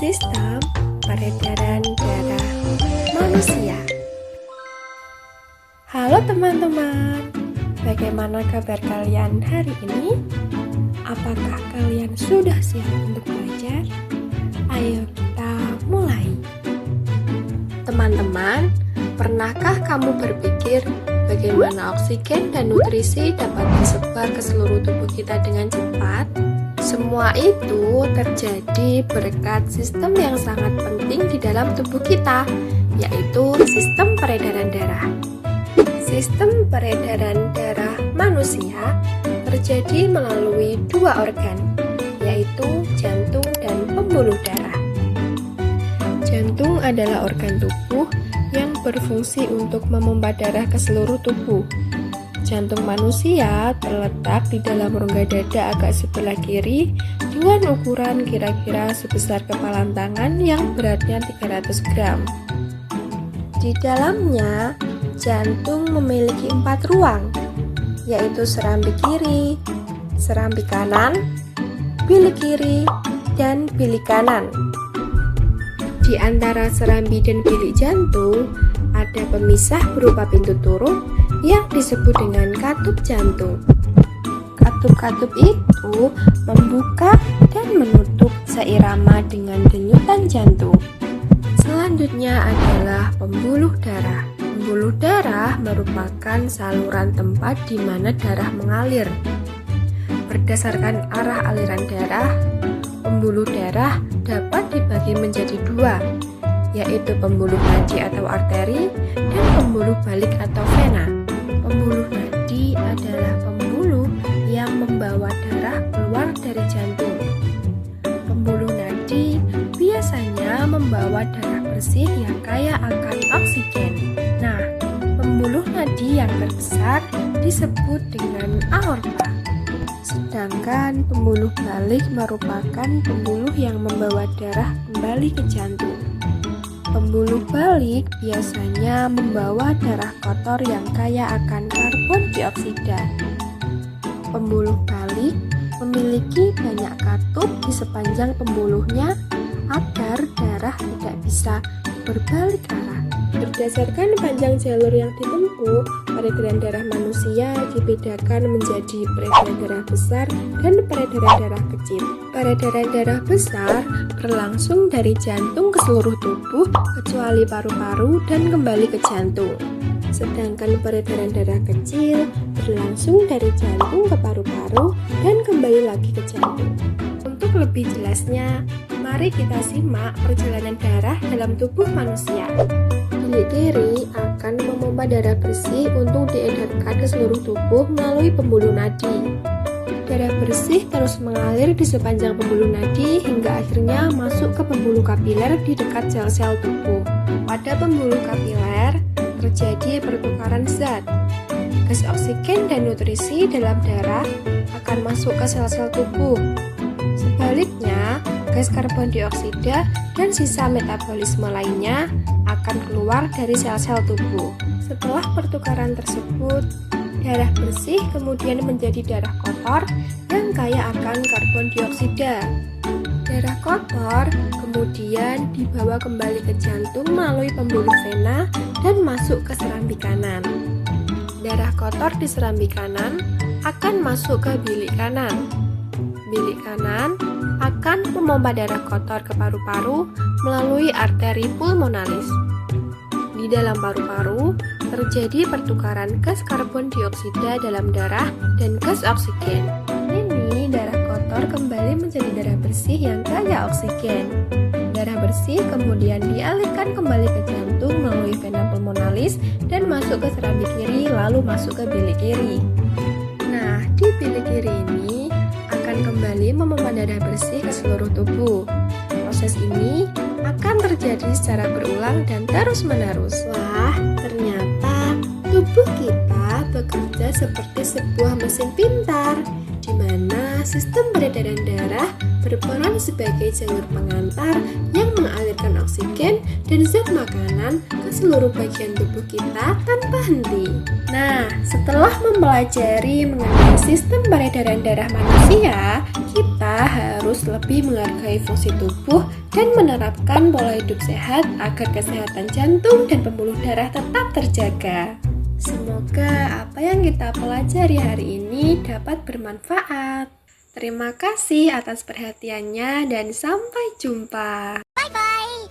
Sistem peredaran darah manusia. Halo teman-teman, bagaimana kabar kalian hari ini? Apakah kalian sudah siap untuk belajar? Ayo kita mulai. Teman-teman, pernahkah kamu berpikir bagaimana oksigen dan nutrisi dapat tersebar ke seluruh tubuh kita dengan cepat? Semua itu terjadi berkat sistem yang sangat penting di dalam tubuh kita, yaitu sistem peredaran darah. Sistem peredaran darah manusia terjadi melalui dua organ, yaitu jantung dan pembuluh darah. Jantung adalah organ tubuh yang berfungsi untuk memompa darah ke seluruh tubuh. Jantung manusia terletak di dalam rongga dada agak sebelah kiri dengan ukuran kira-kira sebesar kepalan tangan yang beratnya 300 gram. Di dalamnya, jantung memiliki 4 ruang, yaitu serambi kiri, serambi kanan, bilik kiri, dan bilik kanan. Di antara serambi dan bilik jantung, ada pemisah berupa pintu turun yang disebut dengan katup jantung. Katup-katup itu membuka dan menutup seirama dengan denyutan jantung. Selanjutnya adalah pembuluh darah. Pembuluh darah merupakan saluran tempat di mana darah mengalir. Berdasarkan arah aliran darah, pembuluh darah dapat dibagi menjadi dua, yaitu pembuluh nadi atau arteri dan pembuluh balik atau vena. Pembuluh nadi adalah pembuluh yang membawa darah keluar dari jantung. Pembuluh nadi biasanya membawa darah bersih yang kaya akan oksigen. Nah, pembuluh nadi yang terbesar disebut dengan aorta. Sedangkan pembuluh balik merupakan pembuluh yang membawa darah kembali ke jantung. Pembuluh balik biasanya membawa darah kotor yang kaya akan karbon dioksida. Pembuluh balik memiliki banyak katup di sepanjang pembuluhnya agar darah tidak bisa berbalik arah. Berdasarkan panjang jalur yang ditempuh, peredaran darah manusia dibedakan menjadi peredaran darah besar dan peredaran darah kecil. Peredaran darah besar berlangsung dari jantung ke seluruh tubuh kecuali paru-paru dan kembali ke jantung. Sedangkan peredaran darah kecil berlangsung dari jantung ke paru-paru dan kembali lagi ke jantung. Untuk lebih jelasnya, mari kita simak perjalanan darah dalam tubuh manusia. Bilik kiri akan memompa darah bersih untuk diedarkan ke seluruh tubuh melalui pembuluh nadi. Darah bersih terus mengalir di sepanjang pembuluh nadi hingga akhirnya masuk ke pembuluh kapiler di dekat sel-sel tubuh. Pada pembuluh kapiler terjadi pertukaran zat. Gas oksigen dan nutrisi dalam darah akan masuk ke sel-sel tubuh. Sebaliknya, gas karbon dioksida dan sisa metabolisme lainnya akan keluar dari sel-sel tubuh. Setelah pertukaran tersebut, darah bersih kemudian menjadi darah kotor yang kaya akan karbon dioksida. Darah kotor kemudian dibawa kembali ke jantung melalui pembuluh vena dan masuk ke serambi kanan. Darah kotor di serambi kanan akan masuk ke bilik kanan. Bilik kanan akan memompa darah kotor ke paru-paru melalui arteri pulmonalis. Di dalam paru-paru terjadi pertukaran gas karbon dioksida dalam darah dan gas oksigen. Ini darah kotor kembali menjadi darah bersih yang kaya oksigen. Darah bersih kemudian dialirkan kembali ke jantung melalui vena pulmonalis dan masuk ke serambi kiri lalu masuk ke bilik kiri. Nah, di bilik kiri ini akan kembali memompa darah bersih ke seluruh tubuh. Proses ini akan terjadi secara berulang dan terus-menerus. Wah, ternyata tubuh kita bekerja seperti sebuah mesin pintar, di mana sistem peredaran darah berperan sebagai jalur pengantar yang mengalirkan oksigen dan zat makanan ke seluruh bagian tubuh kita tanpa henti. Nah, setelah mempelajari mengenai sistem peredaran darah manusia, kita kita harus lebih menghargai fungsi tubuh dan menerapkan pola hidup sehat agar kesehatan jantung dan pembuluh darah tetap terjaga. Semoga apa yang kita pelajari hari ini dapat bermanfaat. Terima kasih atas perhatiannya dan sampai jumpa. Bye-bye.